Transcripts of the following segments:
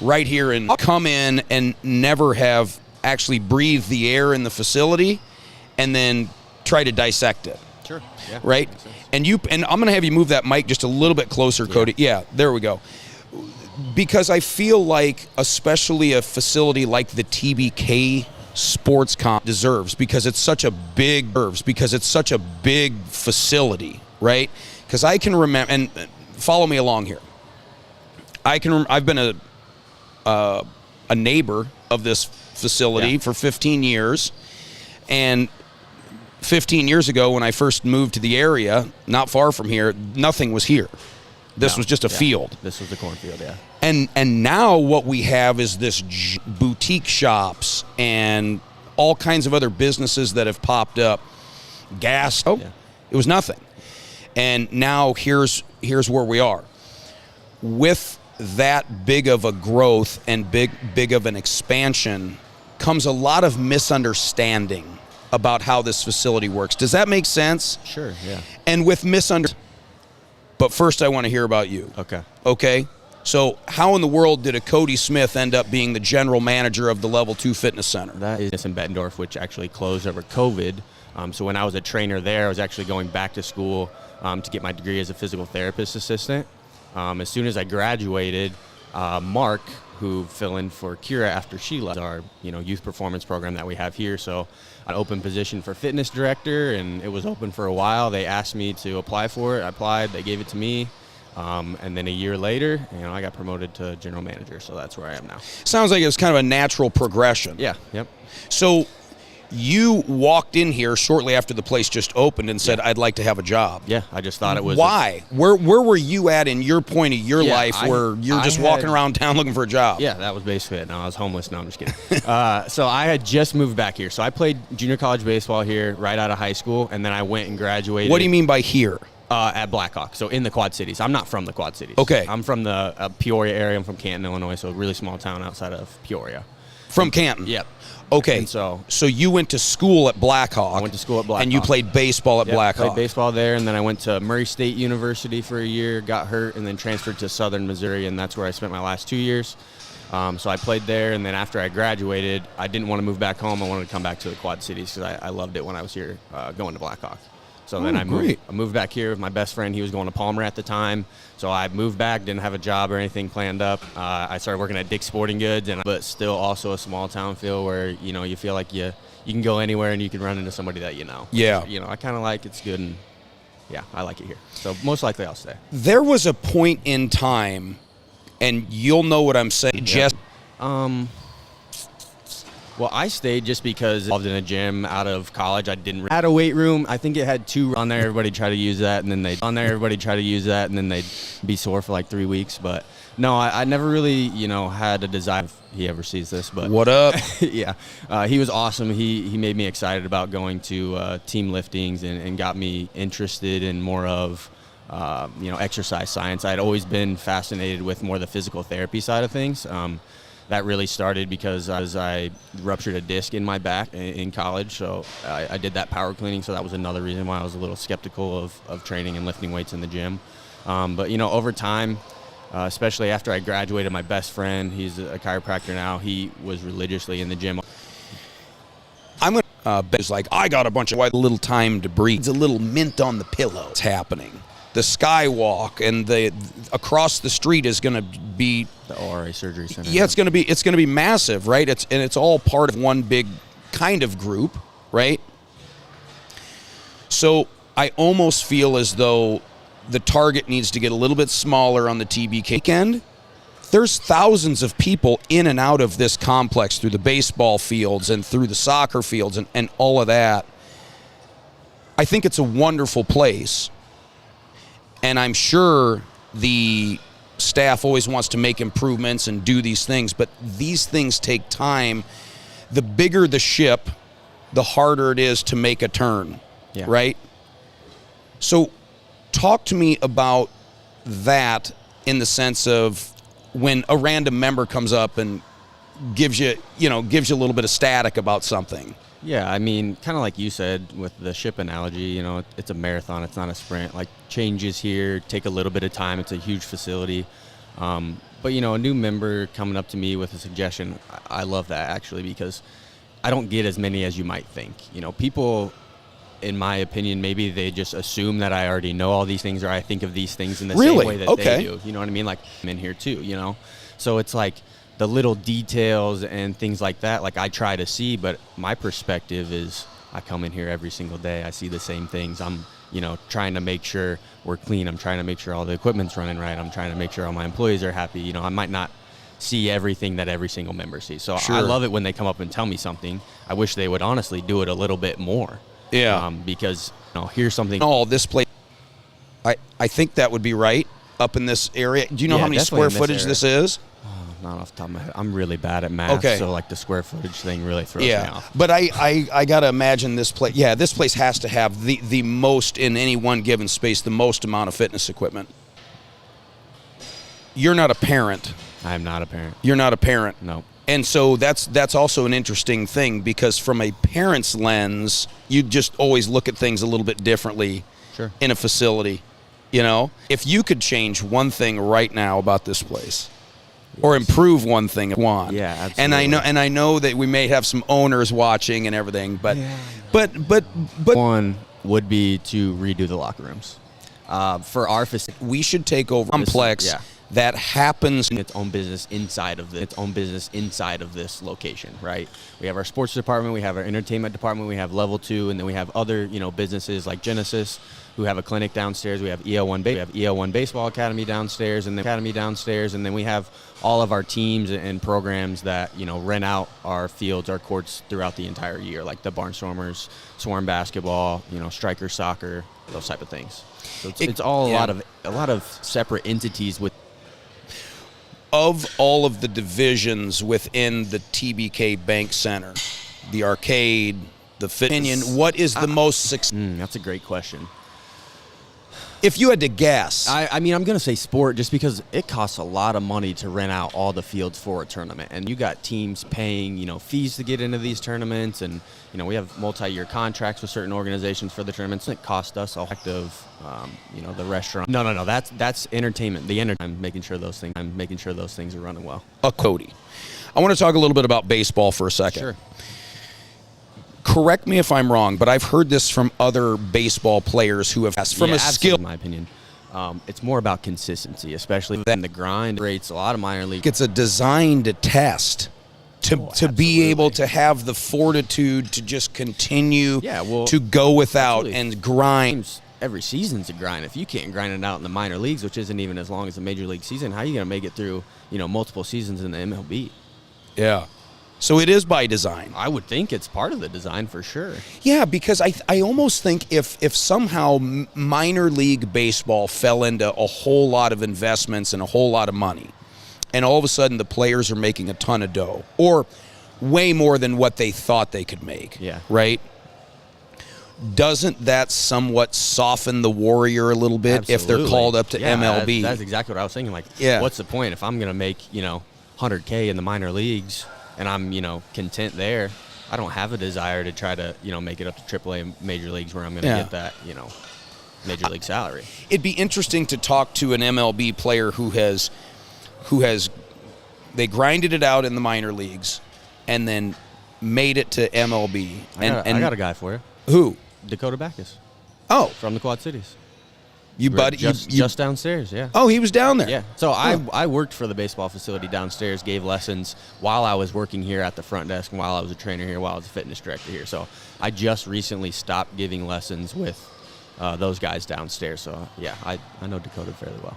right here and come in and never have actually breathed the air in the facility and then try to dissect it. Sure. Yeah. Right? And I'm going to have you move that mic just a little bit closer, Cody. Yeah, there we go. Because I feel like especially a facility like the TBK Sports Complex deserves, because it's such a big facility, right? Because I can remember, and follow me along here. I've been a neighbor of this facility for 15 years, and 15 years ago when I first moved to the area, not far from here, nothing was here. This was just a field. This was the cornfield, yeah. And now what we have is this boutique shops and all kinds of other businesses that have popped up. Gas, it was nothing. And now here's where we are. With that big of a growth and big of an expansion comes a lot of misunderstanding about how this facility works. Does that make sense? Sure, yeah. And with but first I want to hear about you. Okay? So how in the world did a Cody Smith end up being the general manager of the Level 2 Fitness Center? That is in Bettendorf, which actually closed over COVID. So when I was a trainer there, I was actually going back to school to get my degree as a physical therapist assistant. As soon as I graduated, Mark, who filled in for Kira after she left, our youth performance program that we have here. So an open position for fitness director, and it was open for a while. They asked me to apply for it. I applied. They gave it to me. And then a year later, I got promoted to general manager. So that's where I am now. Sounds like it was kind of a natural progression. Yeah. Yep. So you walked in here shortly after the place just opened and said, I'd like to have a job. Yeah, I just thought it was. Why? Where were you at in your point of your life where you're just walking around town looking for a job? Yeah, that was basically it. No, I was homeless. No, I'm just kidding. So I had just moved back here. So I played junior college baseball here right out of high school, and then I went and graduated. What do you mean by here? At Blackhawk, so in the Quad Cities. I'm not from the Quad Cities. Okay. I'm from the Peoria area. I'm from Canton, Illinois, so a really small town outside of Peoria. From Canton? Yep. Okay, and so you went to school at Blackhawk. I went to school at Blackhawk. And you played baseball at Blackhawk. I played baseball there, and then I went to Murray State University for a year, got hurt, and then transferred to Southern Missouri, and that's where I spent my last 2 years. So I played there, and then after I graduated, I didn't want to move back home. I wanted to come back to the Quad Cities because I loved it when I was here going to Blackhawk. So then I moved back here with my best friend. He was going to Palmer at the time. So I moved back, didn't have a job or anything planned up. I started working at Dick's Sporting Goods, but still also a small town feel where, you feel like you can go anywhere and you can run into somebody that you know. Yeah. I kind of like it's good, and yeah, I like it here. So most likely I'll stay. There was a point in time, and you'll know what I'm saying. Yeah. Well, I stayed just because I involved in a gym out of college. Had a weight room. I think it had 2 on there. Everybody tried to use that, and then they'd be sore for like 3 weeks. But no, I never really, had a desire. If he ever sees this, but what up? Yeah, he was awesome. He made me excited about going to team liftings and got me interested in more of exercise science. I'd always been fascinated with more the physical therapy side of things. That really started because I ruptured a disc in my back in college, so I did that power cleaning, so that was another reason why I was a little skeptical of training and lifting weights in the gym. But, over time, especially after I graduated, my best friend, he's a chiropractor now, he was religiously in the gym. I'm going to bet like, I got a bunch of little time to breathe. It's a little mint on the pillow. It's happening. The Skywalk and the across the street is going to be the ORA surgery center. Yeah, it's going to be massive, right? It's all part of one big kind of group, right? So I almost feel as though the target needs to get a little bit smaller on the TBK weekend. There's thousands of people in and out of this complex through the baseball fields and through the soccer fields and all of that. I think it's a wonderful place. And I'm sure the staff always wants to make improvements and do these things, but these things take time. The bigger the ship, the harder it is to make a turn, right? So talk to me about that in the sense of when a random member comes up and gives you a little bit of static about something. Yeah, I mean, kind of like you said with the ship analogy, it's a marathon, it's not a sprint. Like, changes here take a little bit of time. It's a huge facility. But, you know, a new member coming up to me with a suggestion, I love that, actually, because I don't get as many as you might think. You know, people, in my opinion, maybe they just assume that I already know all these things, or I think of these things in the same way that they do. You know what I mean? Like, I'm in here too, you know? So it's like the little details and things like that, like I try to see, but my perspective is I come in here every single day. I see the same things. I'm, you know, trying to make sure we're clean. I'm trying to make sure all the equipment's running right. I'm trying to make sure all my employees are happy. You know, I might not see everything that every single member sees. So I love it when they come up and tell me something. I wish they would honestly do it a little bit more. Yeah. Because, you know, here's something. Oh, this place, I think that would be right up in this area. Do you know how many square footage this is? Not off the top of my head. I'm really bad at math, so like the square footage thing really throws me off. But I got to imagine this place. Yeah, this place has to have the most, in any one given space, the most amount of fitness equipment. You're not a parent. I'm not a parent. You're not a parent. No. And so that's also an interesting thing, because from a parent's lens, you just always look at things a little bit differently in a facility. You know, if you could change one thing right now about this place, or improve one thing at one. Yeah, absolutely. And I know that we may have some owners watching and everything, but one would be to redo the locker rooms. For our facility, we should take over complex that happens its own business inside of this location, right? We have our sports department, we have our entertainment department, we have level 2, and then we have other, you know, businesses like Genesis, who have a clinic downstairs. We have EL1 Baseball Academy downstairs, and then we have all of our teams and programs that, you know, rent out our fields, our courts throughout the entire year, like the Barnstormers, Swarm Basketball, you know, Striker Soccer, those type of things. So it's all a lot of separate entities with. Of all of the divisions within the TBK Bank Center, the arcade, the fitness, what is the most successful? That's a great question. If you had to guess. I mean, I'm going to say sport, just because it costs a lot of money to rent out all the fields for a tournament. And you got teams paying, you know, fees to get into these tournaments. And, you know, we have multi-year contracts with certain organizations for the tournaments. It cost us a heck of, you know, the restaurant. No. That's entertainment. I'm making sure those things are running well. Cody, I want to talk a little bit about baseball for a second. Sure. Correct me if I'm wrong, but I've heard this from other baseball players who have asked from a skill. In my opinion, it's more about consistency, especially in the grind. Rates a lot of minor league. It's a designed test to be able to have the fortitude to just continue to go without and grind. Every season's a grind. If you can't grind it out in the minor leagues, which isn't even as long as the major league season, how are you going to make it through, you know, multiple seasons in the MLB? Yeah. So it is by design. I would think it's part of the design for sure. Yeah, because I almost think if somehow minor league baseball fell into a whole lot of investments and a whole lot of money, and all of a sudden the players are making a ton of dough, or way more than what they thought they could make, right? Doesn't that somewhat soften the warrior a little bit if they're called up to MLB? That's exactly what I was thinking. Like, what's the point if I'm going to make, you know, $100K in the minor leagues and I'm, you know, content there? I don't have a desire to try to, you know, make it up to AAA major leagues where I'm going to get that, you know, major league salary. It'd be interesting to talk to an MLB player who has they grinded it out in the minor leagues and then made it to MLB. I got a guy for you. Who? Dakota Backus. Oh. From the Quad Cities. Just downstairs, yeah. Oh, he was down there. Yeah. So I worked for the baseball facility downstairs, gave lessons while I was working here at the front desk, and while I was a trainer here, while I was a fitness director here. So I just recently stopped giving lessons with those guys downstairs. So, yeah, I know Dakota fairly well.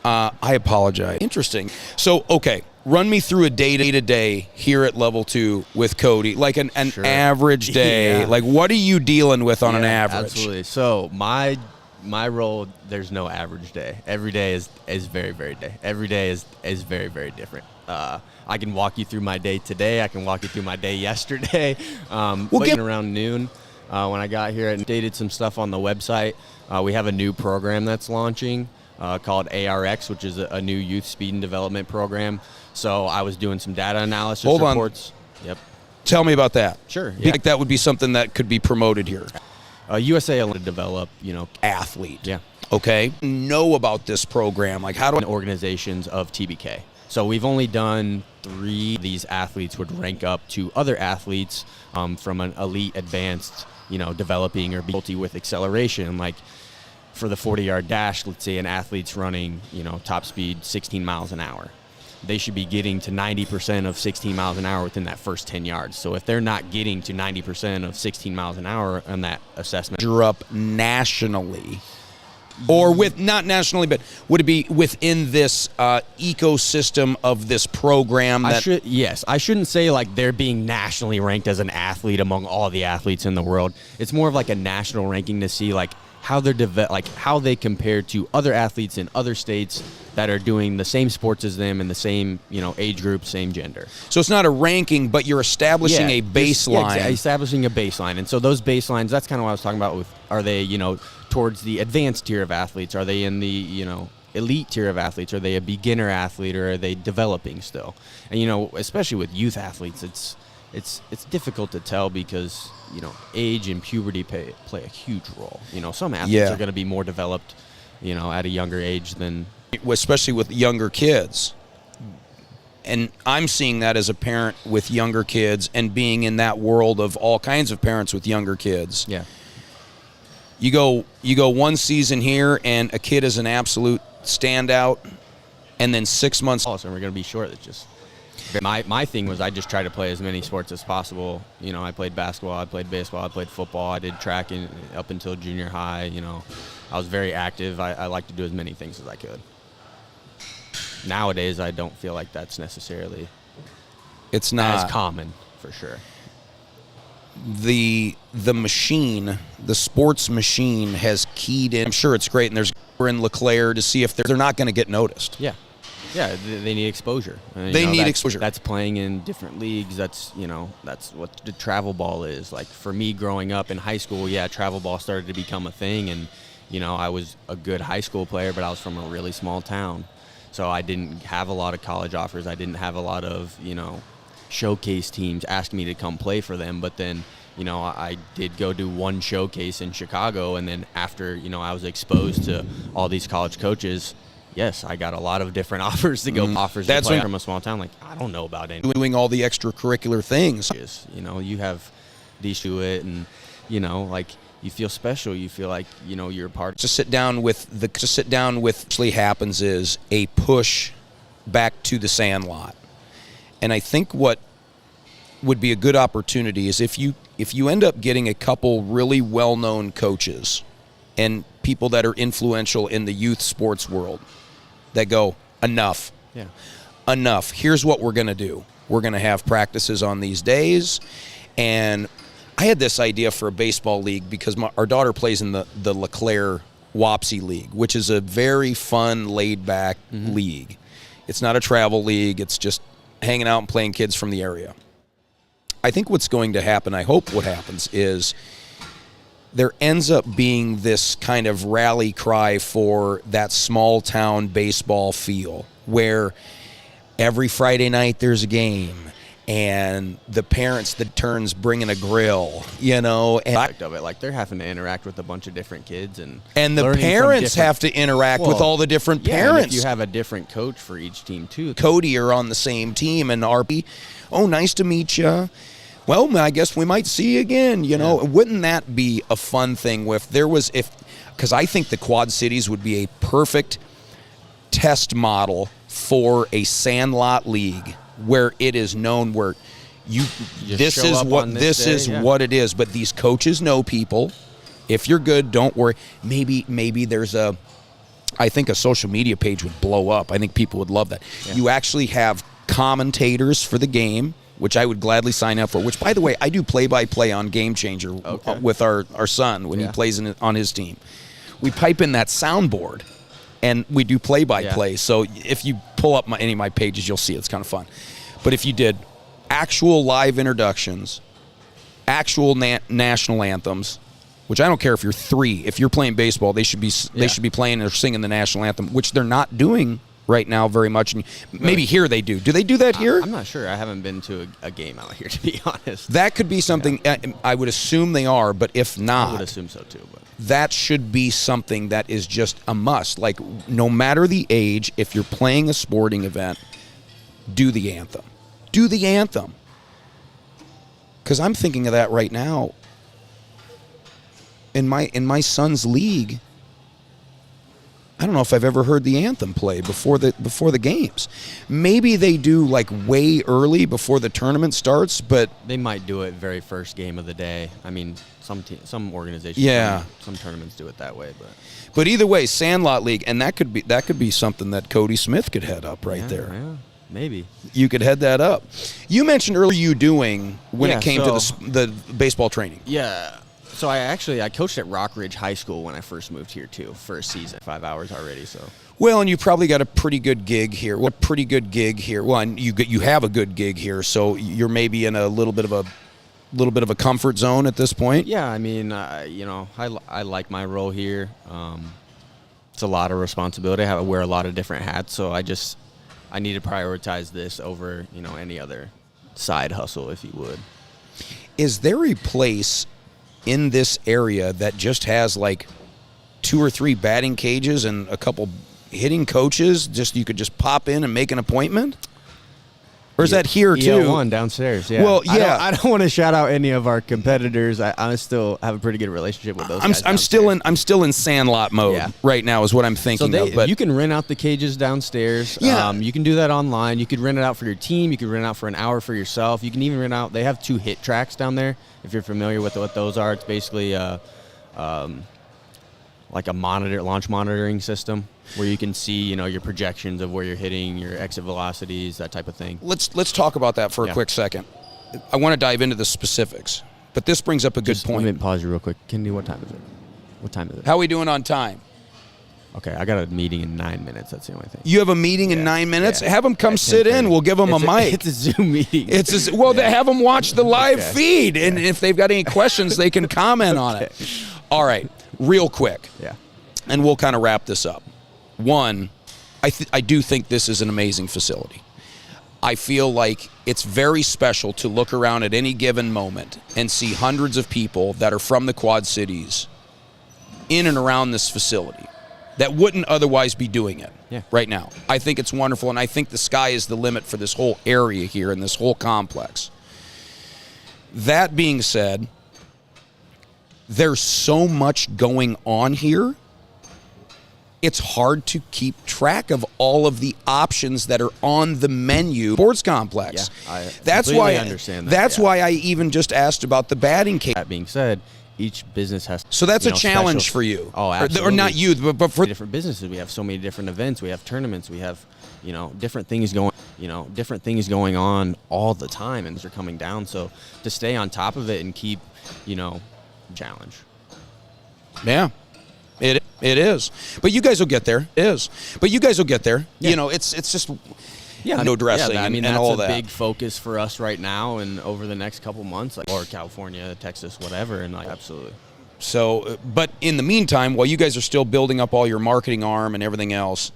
I apologize. Interesting. So, okay, run me through a day-to-day here at Level 2 with Cody, like an average day. Like, what are you dealing with on an average? Absolutely. So my role, there's no average day. Every day is very, very day. Every day is very, very different. I can walk you through my day today. I can walk you through my day yesterday. Around noon when I got here, and dated some stuff on the website. We have a new program that's launching called ARX, which is a new youth speed and development program. So I was doing some data analysis reports. Yep. Tell me about that. Sure. Yeah. Like that would be something that could be promoted here. USA will develop, you know, athlete. Yeah. Okay. Know about this program? Like, how do organizations of TBK? So we've only done 3. These athletes would rank up to other athletes from an elite, advanced, developing or ability with acceleration. Like for the 40-yard dash, let's say an athlete's running, top speed 16 miles an hour. They should be getting to 90% of 16 miles an hour within that first 10 yards. So if they're not getting to 90% of 16 miles an hour on that assessment. Measure up nationally. Or not nationally, but would it be within this ecosystem of this program? I shouldn't say like they're being nationally ranked as an athlete among all the athletes in the world. It's more of like a national ranking to see like how they're how they compare to other athletes in other states that are doing the same sports as them in the same age group, same gender. So it's not a ranking, but you're establishing a baseline. Establishing a baseline, and so those baselines. That's kind of what I was talking about. With are they towards the advanced tier of athletes? Are they in the elite tier of athletes? Are they a beginner athlete, or are they developing still? And especially with youth athletes, it's difficult to tell because age and puberty play a huge role. Some athletes are going to be more developed at a younger age than, especially with younger kids. And I'm seeing that as a parent with younger kids and being in that world of all kinds of parents with younger kids. Yeah. You go one season here and a kid is an absolute standout, and then 6 months. Also, we're going to be short. It's just my thing was I just try to play as many sports as possible. I played basketball, I played baseball, I played football, I did track up until junior high. I was very active. I like to do as many things as I could. Nowadays, I don't feel like that's necessarily. It's not as common for sure. The machine, the sports machine has keyed in. I'm sure it's great, and we're in LeClaire to see if they're not going to get noticed. Yeah, they need exposure. They need exposure. That's playing in different leagues. That's that's what the travel ball is. Like for me, growing up in high school, travel ball started to become a thing, and I was a good high school player, but I was from a really small town, so I didn't have a lot of college offers. I didn't have a lot of showcase teams asking me to come play for them. But then I did go do one showcase in Chicago, and then after I was exposed to all these college coaches, yes, I got a lot of different offers to go offers to play from a small town. Like I don't know about any doing all the extracurricular things. You have these to it, and like you feel special. You feel like you're a part. To sit down with actually happens is a push back to the Sandlot. And I think what would be a good opportunity is if you end up getting a couple really well-known coaches and people that are influential in the youth sports world that go, enough. Yeah. Enough. Here's what we're going to do. We're going to have practices on these days. And I had this idea for a baseball league because our daughter plays in the LeClaire Wapsie League, which is a very fun, laid-back league. It's not a travel league. It's just hanging out and playing kids from the area. I think what's going to happen, I hope what happens, is there ends up being this kind of rally cry for that small town baseball feel where every Friday night there's a game and the parents that turns bringing a grill, and of it, like they're having to interact with a bunch of different kids, and the parents have to interact with all the different parents. And if you have a different coach for each team too. Cody are on the same team, and RP, nice to meet you. Well, I guess we might see you again. Wouldn't that be a fun thing because I think the Quad Cities would be a perfect test model for a Sandlot league where it is known where this is what it is. But these coaches know people. If you're good, don't worry. Maybe there's I think a social media page would blow up. I think people would love that. Yeah. You actually have commentators for the game, which I would gladly sign up for, which, by the way, I do play-by-play on Game Changer with our son when he plays on his team. We pipe in that soundboard, and we do play-by-play. Yeah. So if you pull up any of my pages, you'll see it's kind of fun. But if you did actual live introductions, actual national anthems, which I don't care if you're 3. If you're playing baseball, they should be playing or singing the national anthem, which they're not doing right now very much. And maybe here they do. Do they do that here? I'm not sure. I haven't been to a game out here, to be honest. That could be something. I would assume they are, but if not, I would assume so too. But that should be something that is just a must. Like, no matter the age, if you're playing a sporting event, do the anthem. Do the anthem. Because I'm thinking of that right now. In my son's league, I don't know if I've ever heard the anthem play before the games. Maybe they do like way early before the tournament starts, but they might do it very first game of the day. I mean, some organizations, some tournaments do it that way, but either way, Sandlot League, and that could be something that Cody Smith could head up right there. Yeah, maybe you could head that up. You mentioned earlier you doing when it came to the baseball training. Yeah. So I coached at Rock Ridge High School when I first moved here too for a season, 5 hours already. So well, and you probably got a pretty good gig here. What pretty good gig here? Well, and you have a good gig here, so you're maybe in a little bit of a comfort zone at this point. Yeah, I mean, I like my role here. It's a lot of responsibility. I wear a lot of different hats, so I need to prioritize this over any other side hustle, if you would. Is there a place in this area that just has like 2 or 3 batting cages and a couple hitting coaches? You could just pop in and make an appointment? Or is that here too? EL1 downstairs, yeah. Well, yeah. I don't want to shout out any of our competitors. I still have a pretty good relationship with those guys. I'm still in Sandlot mode right now is what I'm thinking of. But you can rent out the cages downstairs. Yeah. You can do that online. You could rent it out for your team. You could rent it out for an hour for yourself. You can even rent out. They have 2 hit tracks down there. If you're familiar with what those are, it's basically like a launch monitoring system where you can see, your projections of where you're hitting, your exit velocities, that type of thing. Let's talk about that for a quick second. I want to dive into the specifics, but this brings up a good point. Let me pause you real quick. Kendi, what time is it? What time is it? How are we doing on time? Okay, I got a meeting in 9 minutes. That's the only thing. You have a meeting in 9 minutes? Yeah. Have them come sit in. We'll give them a mic. It's a Zoom meeting. Have them watch the live feed, and if they've got any questions, they can comment on it. All right, real quick. Yeah. And we'll kind of wrap this up. One, I do think this is an amazing facility. I feel like it's very special to look around at any given moment and see hundreds of people that are from the Quad Cities in and around this facility that wouldn't otherwise be doing it right now. I think it's wonderful, and I think the sky is the limit for this whole area here and this whole complex. That being said, there's so much going on here. It's hard to keep track of all of the options that are on the menu. Sports complex. Yeah, I that's completely why understand that. That's why I even just asked about the batting cage. That being said, each business has so that's a challenge for you. Oh, absolutely. Or not you, but for different businesses. We have so many different events. We have tournaments. We have different things going on all the time, and these are coming down. So to stay on top of it and keep challenge. Yeah. It is. But you guys will get there. It is. But you guys will get there. Yeah. It's just window dressing and that's all that. That's a big focus for us right now and over the next couple months, or California, Texas, whatever, and absolutely. So, but in the meantime, while you guys are still building up all your marketing arm and everything else,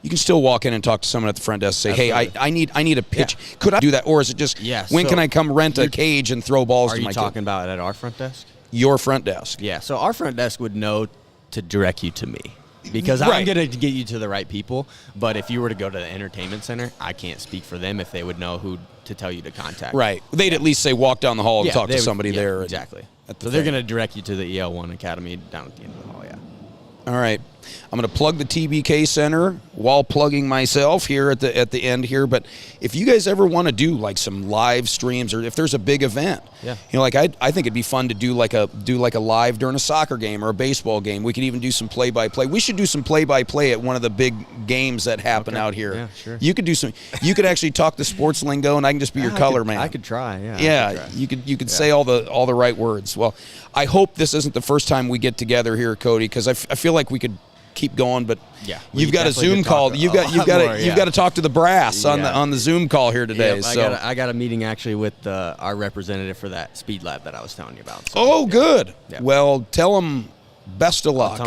you can still walk in and talk to someone at the front desk and say, absolutely. hey, I need a pitch. Yeah. Could I do that? Or is it just, when can I come rent a cage and throw balls to my kid? Are you talking about at our front desk? Your front desk. Yeah, so our front desk would know to direct you to me because I'm going to get you to the right people. But if you were to go to the entertainment center, I can't speak for them if they would know who to tell you to contact. Right. They'd at least say walk down the hall and talk to somebody there. Exactly. So they're going to direct you to the EL1 Academy down at the end of the hall, All right. I'm going to plug the TBK Center while plugging myself here at the end here. But if you guys ever want to do like some live streams, or if there's a big event, like I think it'd be fun to do like a live during a soccer game or a baseball game. We could even do some play-by-play. We should do some play-by-play at one of the big games that happen out here. Yeah, sure. You could do some. You could actually talk the sports lingo, and I can just be your color man. I could try. You could say all the right words. Well, I hope this isn't the first time we get together here, Cody, because I feel like we could keep going, but you've got a Zoom call. You've got to talk to the brass on the Zoom call here today. Yep, I got a meeting actually with our representative for that speed lab that I was telling you about. So, good. Yeah. Well, tell them best of luck.